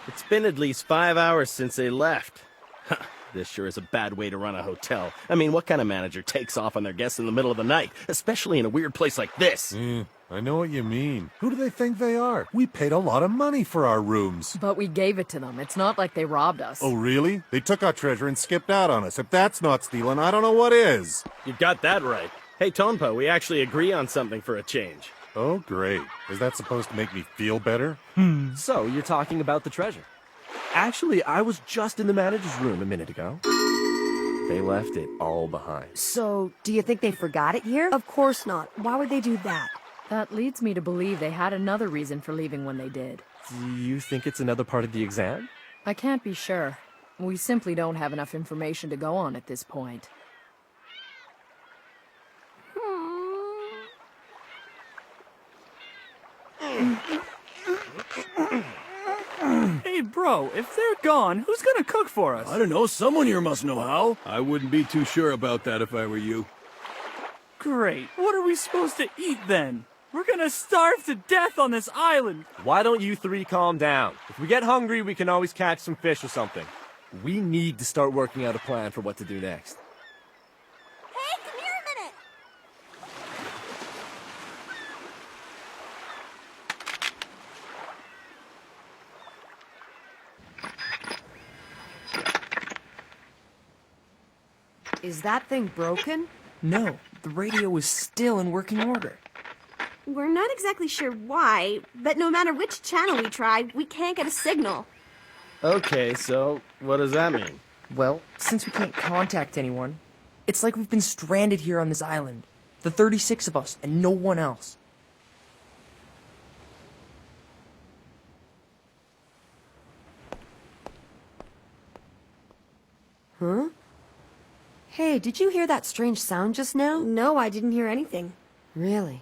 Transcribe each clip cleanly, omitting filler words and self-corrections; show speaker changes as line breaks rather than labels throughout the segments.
It's been at least 5 hours since they left. This sure is a bad way to run a hotel. I mean, what kind of manager takes off on their guests in the middle of the night, especially in a weird place like this?
I know what you mean. Who do they think they are? We paid a lot of money for our rooms.
But we gave it to them. It's not like they robbed us.
Oh, really? They took our treasure and skipped out on us. If that's not stealing, I don't know what is.
You got that right. Hey, Tonpo, we actually agree on something for a change.
Oh, great. Is that supposed to make me feel better?
So, you're talking about the treasure. Actually, I was just in the manager's room a minute ago. They left it all behind.
So, do you think they forgot it here?
Of course not. Why would they do that?
That leads me to believe they had another reason for leaving when they did.
Do you think it's another part of the exam?
I can't be sure. We simply don't have enough information to go on at this point.
Hey, bro, if they're gone, who's gonna cook for us?
I don't know, someone here must know how. I wouldn't be too sure about that if I were you.
Great. What are we supposed to eat then? We're gonna starve to death on this island.
Why don't you three calm down? If we get hungry, we can always catch some fish or something. We need to start working out a plan for what to do next.
Hey, come here a minute!
Is that thing broken?
No, the radio is still in working order.
We're not exactly sure why, but no matter which channel we try, we can't get a signal.
Okay, so what does that mean?
Well, since we can't contact anyone, it's like we've been stranded here on this island. The 36 of us, and no one else.
Huh? Hey, did you hear that strange sound just now?
No, I didn't hear anything.
Really?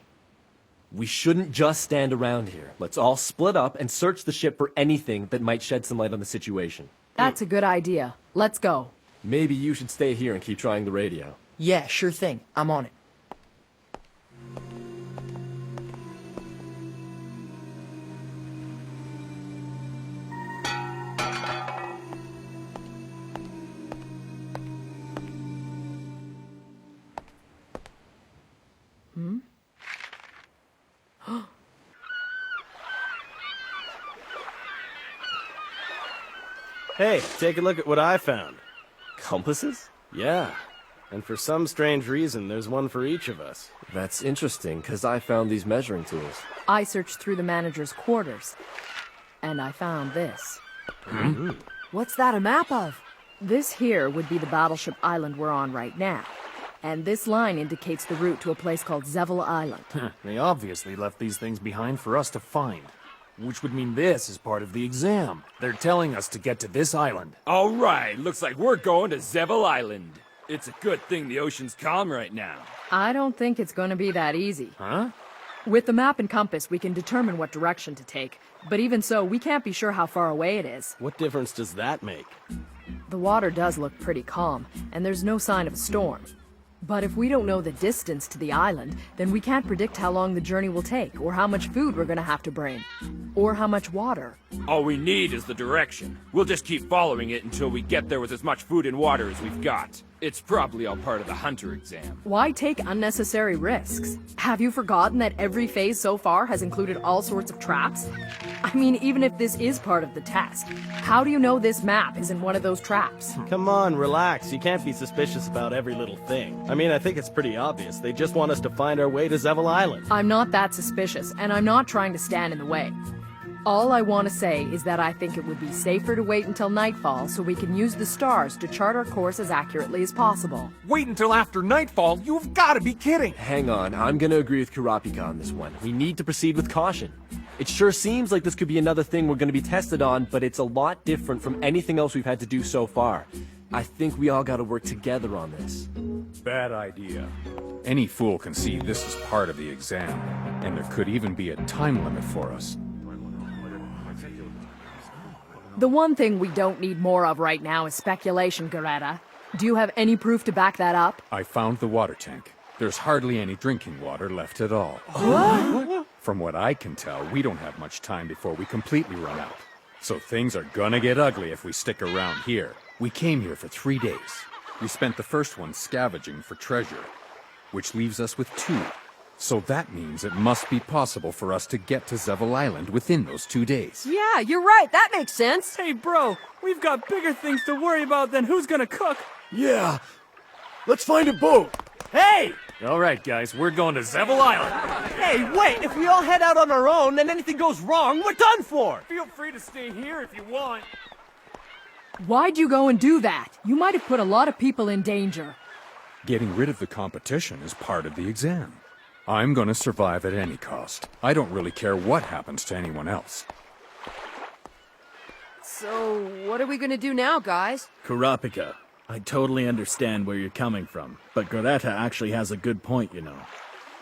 We shouldn't just stand around here. Let's all split up and search the ship for anything that might shed some light on the situation.
That's a good idea. Let's go.
Maybe you should stay here and keep trying the radio.
Yeah, sure thing. I'm on it.
Hey, take a look at what I found.
Compasses?
Yeah, and for some strange reason, there's one for each of us.
That's interesting, because I found these measuring tools.
I searched through the manager's quarters, and I found this.
What's that a map of?
This here would be the battleship island we're on right now. And this line indicates the route to a place called Zevil Island.
They obviously left these things behind for us to find. Which would mean this is part of the exam. They're telling us to get to this island.
All right, looks like we're going to Zevil Island. It's a good thing the ocean's calm right now.
I don't think it's going to be that easy.
Huh?
With the map and compass, we can determine what direction to take. But even so, we can't be sure how far away it is.
What difference does that make?
The water does look pretty calm, and there's no sign of a storm. But if we don't know the distance to the island, then we can't predict how long the journey will take, or how much food we're gonna have to bring, or how much water.
All we need is the direction. We'll just keep following it until we get there with as much food and water as we've got. It's probably all part of the hunter exam.
Why take unnecessary risks? Have you forgotten that every phase so far has included all sorts of traps? I mean, even if this is part of the test, how do you know this map isn't one of those traps?
Come on, relax. You can't be suspicious about every little thing. I mean, I think it's pretty obvious. They just want us to find our way to Zevil Island.
I'm not that suspicious, and I'm not trying to stand in the way. All I want to say is that I think it would be safer to wait until nightfall so we can use the stars to chart our course as accurately as possible.
Wait until after nightfall? You've got to be kidding!
Hang on, I'm gonna agree with Kurapika on this one. We need to proceed with caution. It sure seems like this could be another thing we're gonna be tested on, but it's a lot different from anything else we've had to do so far. I think we all gotta work together on this.
Bad idea. Any fool can see this is part of the exam, and there could even be a time limit for us.
The one thing we don't need more of right now is speculation, Garetta. Do you have any proof to back that up?
I found the water tank. There's hardly any drinking water left at all. From what I can tell, we don't have much time before we completely run out. So things are gonna get ugly if we stick around here. We came here for 3 days. We spent the first one scavenging for treasure, which leaves us with 2. So that means it must be possible for us to get to Zevel Island within those 2 days.
Yeah, you're right. That makes sense.
Hey, bro, we've got bigger things to worry about than who's gonna cook.
Yeah. Let's find a boat. Hey!
All right, guys, we're going to Zevel Island.
Hey, wait! If we all head out on our own and anything goes wrong, we're done for!
Feel free to stay here if you want.
Why'd you go and do that? You might have put a lot of people in danger.
Getting rid of the competition is part of the exam. I'm gonna survive at any cost. I don't really care what happens to anyone else.
So, what are we gonna do now, guys?
Kurapika, I totally understand where you're coming from, but Goreta actually has a good point, you know.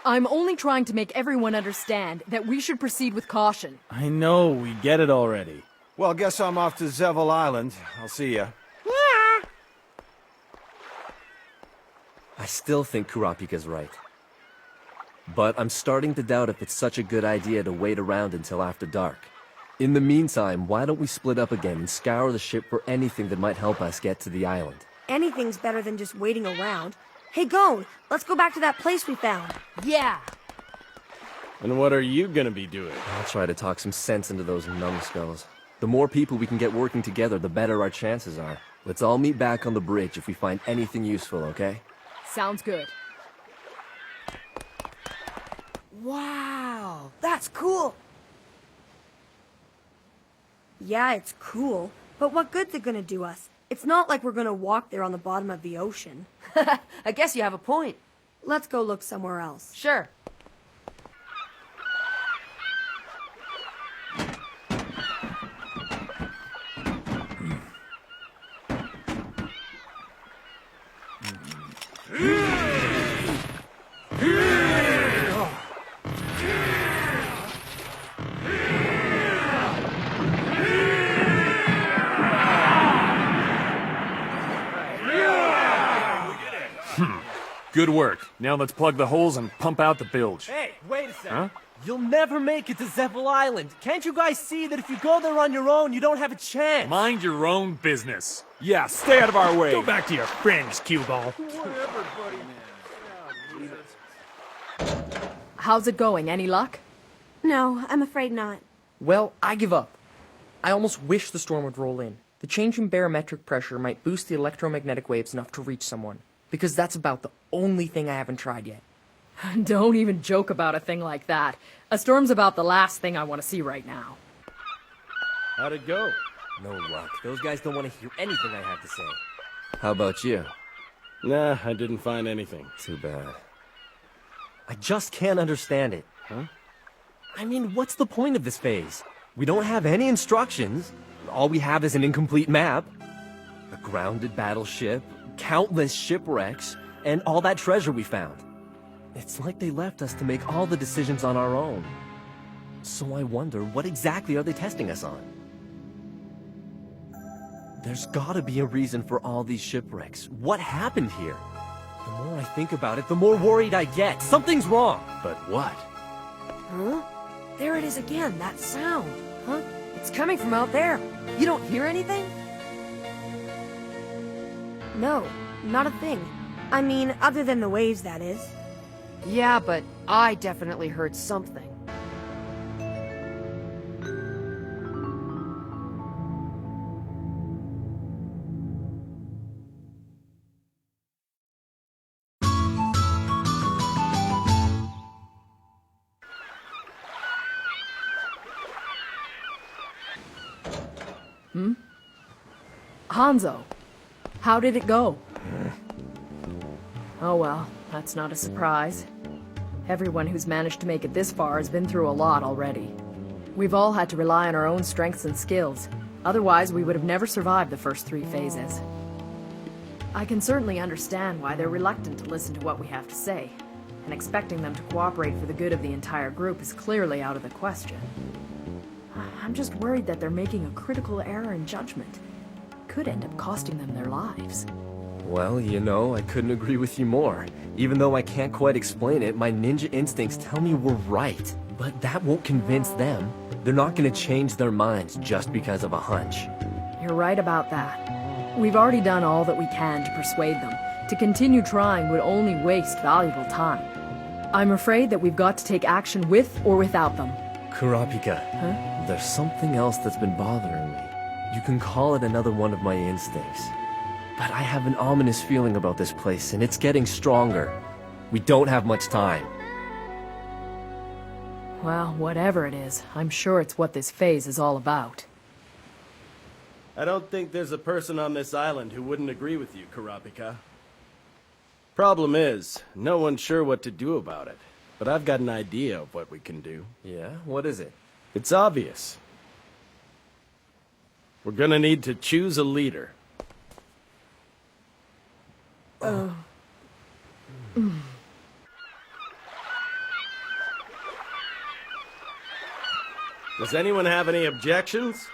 I'm only trying to make everyone understand that we should proceed with caution.
I know, we get it already.
Well, guess I'm off to Zevel Island. I'll see ya.
I still think Kurapika's right. But I'm starting to doubt if it's such a good idea to wait around until after dark. In the meantime, why don't we split up again and scour the ship for anything that might help us get to the island?
Anything's better than just waiting around. Hey, Gon, let's go back to that place we found.
Yeah.
And what are you gonna be doing?
I'll try to talk some sense into those numbskulls. The more people we can get working together, the better our chances are. Let's all meet back on the bridge if we find anything useful, okay?
Sounds good.
Wow, that's cool.
Yeah, it's cool, but what good's it gonna do us? It's not like we're gonna walk there on the bottom of the ocean.
I guess you have a point.
Let's go look somewhere else.
Sure.
Good work. Now let's plug the holes and pump out the bilge.
Hey, wait a second.
Huh?
You'll never make it to Zevel Island. Can't you guys see that if you go there on your own, you don't have a chance?
Mind your own business.
Yeah, stay out of our way.
Go back to your friends, cue ball.
How's it going? Any luck?
No, I'm afraid not.
Well, I give up. I almost wish the storm would roll in. The change in barometric pressure might boost the electromagnetic waves enough to reach someone. Because that's about the only thing I haven't tried yet.
Don't even joke about a thing like that. A storm's about the last thing I want to see right now.
How'd it go?
No luck. Those guys don't want to hear anything I have to say. How about you?
Nah, I didn't find anything.
Too bad. I just can't understand it.
Huh?
I mean, what's the point of this phase? We don't have any instructions. All we have is an incomplete map. A grounded battleship, countless shipwrecks, and all that treasure we found. It's like they left us to make all the decisions on our own. So I wonder, what exactly are they testing us on? There's gotta be a reason for all these shipwrecks. What happened here? The more I think about it, the more worried I get. Something's wrong.
But what?
Huh? There it is again, that sound. Huh? It's coming from out there. You don't hear anything?
No, not a thing. I mean, other than the waves, that is.
Yeah, but I definitely heard something.
Hanzo, how did it go? Oh well, that's not a surprise. Everyone who's managed to make it this far has been through a lot already. We've all had to rely on our own strengths and skills. Otherwise, we would have never survived the first 3 phases. I can certainly understand why they're reluctant to listen to what we have to say, and expecting them to cooperate for the good of the entire group is clearly out of the question. I'm just worried that they're making a critical error in judgment. Could end up costing them their lives.
Well, you know, I couldn't agree with you more. Even though I can't quite explain it, my ninja instincts tell me we're right. But that won't convince them. They're not gonna change their minds just because of a hunch.
You're right about that. We've already done all that we can to persuade them. To continue trying would only waste valuable time. I'm afraid that we've got to take action with or without them.
Kurapika, there's something else that's been bothering me. You can call it another one of my instincts. But I have an ominous feeling about this place, and it's getting stronger. We don't have much time.
Well, whatever it is, I'm sure it's what this phase is all about.
I don't think there's a person on this island who wouldn't agree with you, Kurapika. Problem is, no one's sure what to do about it. But I've got an idea of what we can do.
Yeah? What is it?
It's obvious. We're gonna need to choose a leader. Does anyone have any objections?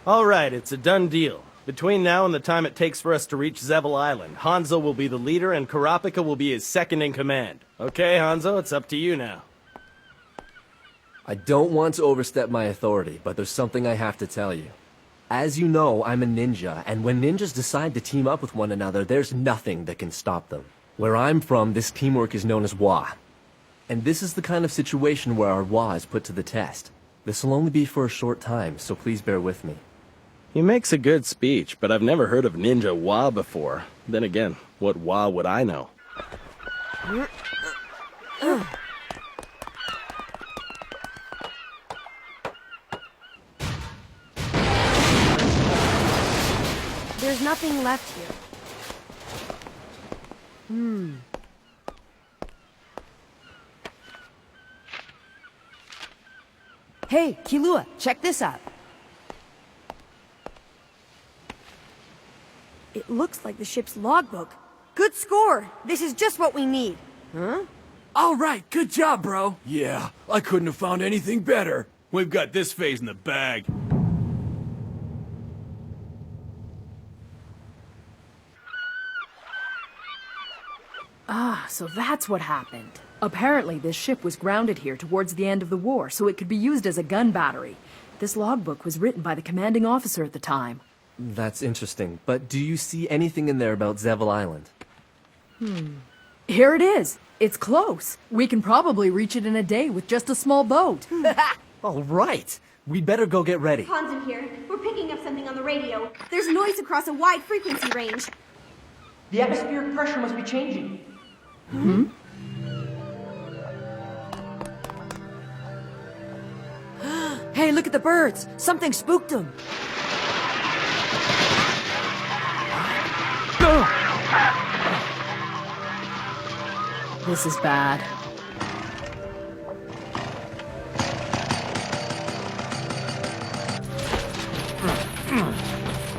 All right, it's a done deal. Between now and the time it takes for us to reach Zevel Island, Hanzo will be the leader and Kurapika will be his second in command. Okay, Hanzo, it's up to you now.
I don't want to overstep my authority, but there's something I have to tell you. As you know, I'm a ninja, and when ninjas decide to team up with one another, there's nothing that can stop them. Where I'm from, this teamwork is known as Wa. And this is the kind of situation where our Wa is put to the test. This will only be for a short time, so please bear with me.
He makes a good speech, but I've never heard of Ninja Wa before. Then again, what Wa would I know?
There's nothing left here.
Hey, Killua, check this out.
It looks like the ship's logbook. Good score! This is just what we need.
All right, good job, bro.
Yeah, I couldn't have found anything better. We've got this phase in the bag.
Ah, so that's what happened. Apparently, this ship was grounded here towards the end of the war, so it could be used as a gun battery. This logbook was written by the commanding officer at the time.
That's interesting, but do you see anything in there about Zevel Island?
Here it is. It's close. We can probably reach it in a day with just a small boat.
All right! We'd better go get ready.
Hanzo here. We're picking up something on the radio. There's noise across a wide frequency range.
The atmospheric pressure must be changing.
Hey, look at the birds. Something spooked them.
This is bad.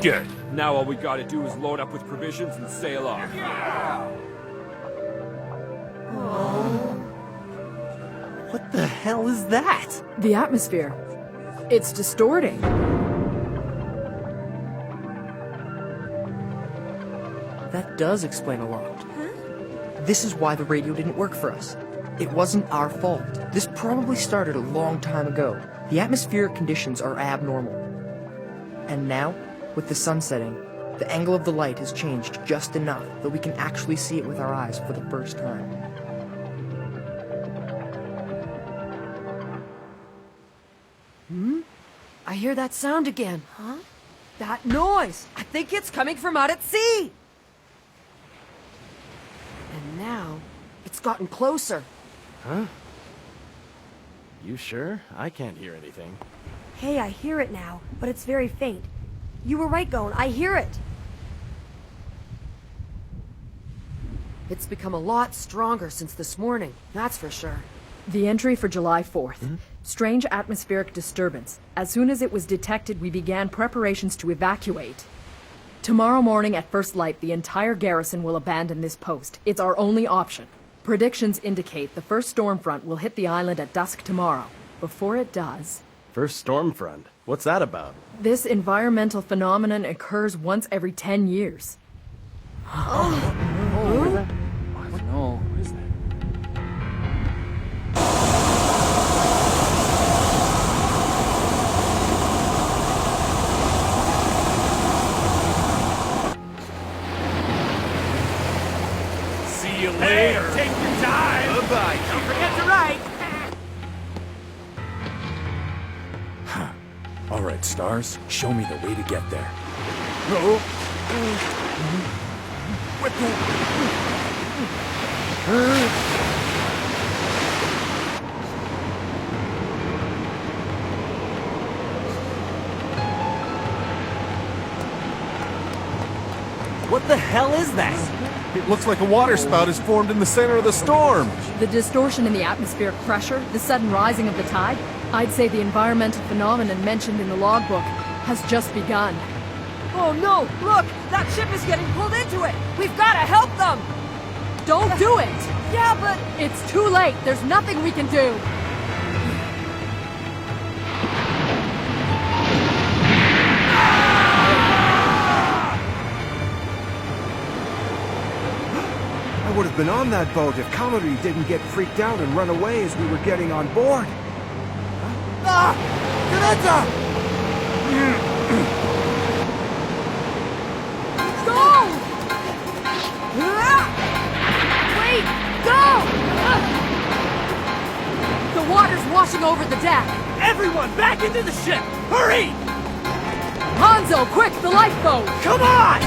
Good. Now all we gotta do is load up with provisions and sail off.
What the hell is that?
The atmosphere. It's distorting.
That does explain a lot. This is why the radio didn't work for us. It wasn't our fault. This probably started a long time ago. The atmospheric conditions are abnormal. And now, with the sun setting, the angle of the light has changed just enough that we can actually see it with our eyes for the first time.
I hear that sound again. Huh? That noise! I think it's coming from out at sea! And now, it's gotten closer.
Huh? You sure? I can't hear anything.
Hey, I hear it now, but it's very faint. You were right, Gon. I hear it.
It's become a lot stronger since this morning, that's for sure.
The entry for July 4th. Strange atmospheric disturbance. As soon as it was detected, we began preparations to evacuate. Tomorrow morning at first light, the entire garrison will abandon this post. It's our only option. Predictions indicate the first storm front will hit the island at dusk tomorrow. Before it does...
First storm front? What's that about?
This environmental phenomenon occurs once every 10 years.
No, what is that?
See you later. Take your time.
Bye-bye.
Don't forget to write.
All right, Stars, show me the way to get there.
What the hell is that?
It looks like a water spout is formed in the center of the storm.
The distortion in the atmospheric pressure, the sudden rising of the tide, I'd say the environmental phenomenon mentioned in the logbook has just begun.
Oh no! Look! That ship is getting pulled into it! We've gotta help them!
Don't do it!
Yeah, but...
It's too late. There's nothing we can do.
I would have been on that boat if Cameron didn't get freaked out and run away as we were getting on board. Ah! Greta!
Go! Wait! Go! The water's washing over the deck.
Everyone, back into the ship! Hurry!
Hanzo, quick, the lifeboat!
Come on!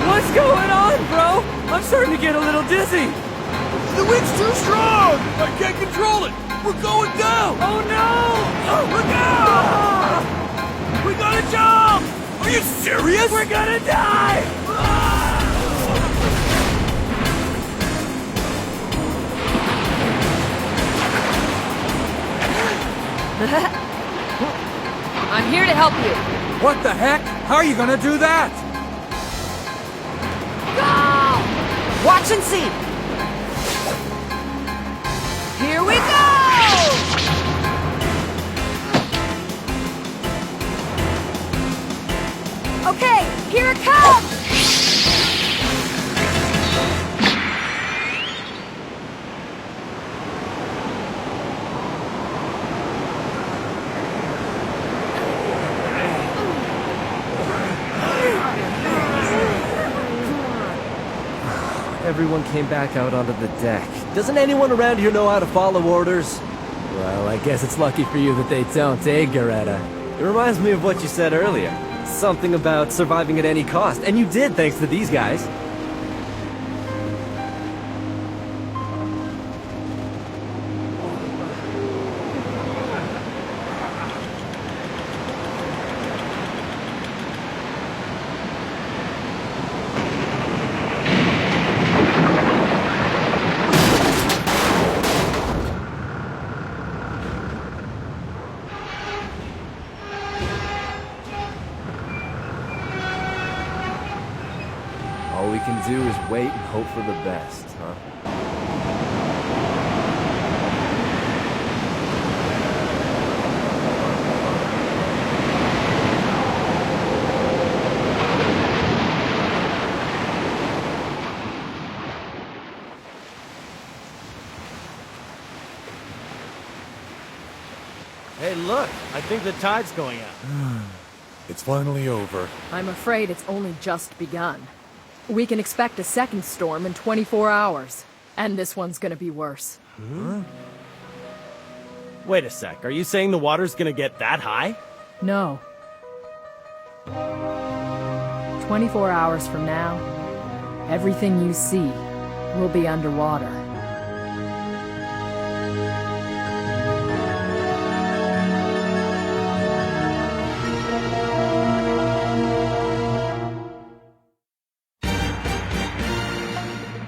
What's going on, bro? I'm starting to get a little dizzy.
The wind's too strong! I can't control it! We're going down!
Oh no! Oh, look out!
We gotta jump! Are you serious?
We're gonna die!
I'm here to help you.
What the heck? How are you gonna do that?
Go! Watch and see! Here we go!
Okay, here it comes!
Everyone came back out onto the deck. Doesn't anyone around here know how to follow orders? Well, I guess it's lucky for you that they don't, eh, Garetta? It reminds me of what you said earlier. Something about surviving at any cost, and you did thanks to these guys. All we can do is wait and hope for the best, huh?
Hey, look! I think the tide's going out.
It's finally over.
I'm afraid it's only just begun. We can expect a second storm in 24 hours. And this one's gonna be worse.
Wait a sec, are you saying the water's gonna get that high?
No. 24 hours from now, everything you see will be underwater.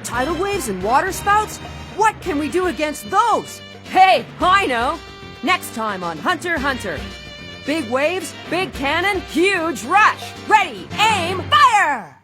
Tidal waves and water spouts? What can we do against those? Hey, I know! Next time on Hunter x Hunter. Big waves, big cannon, huge rush. Ready, aim, fire!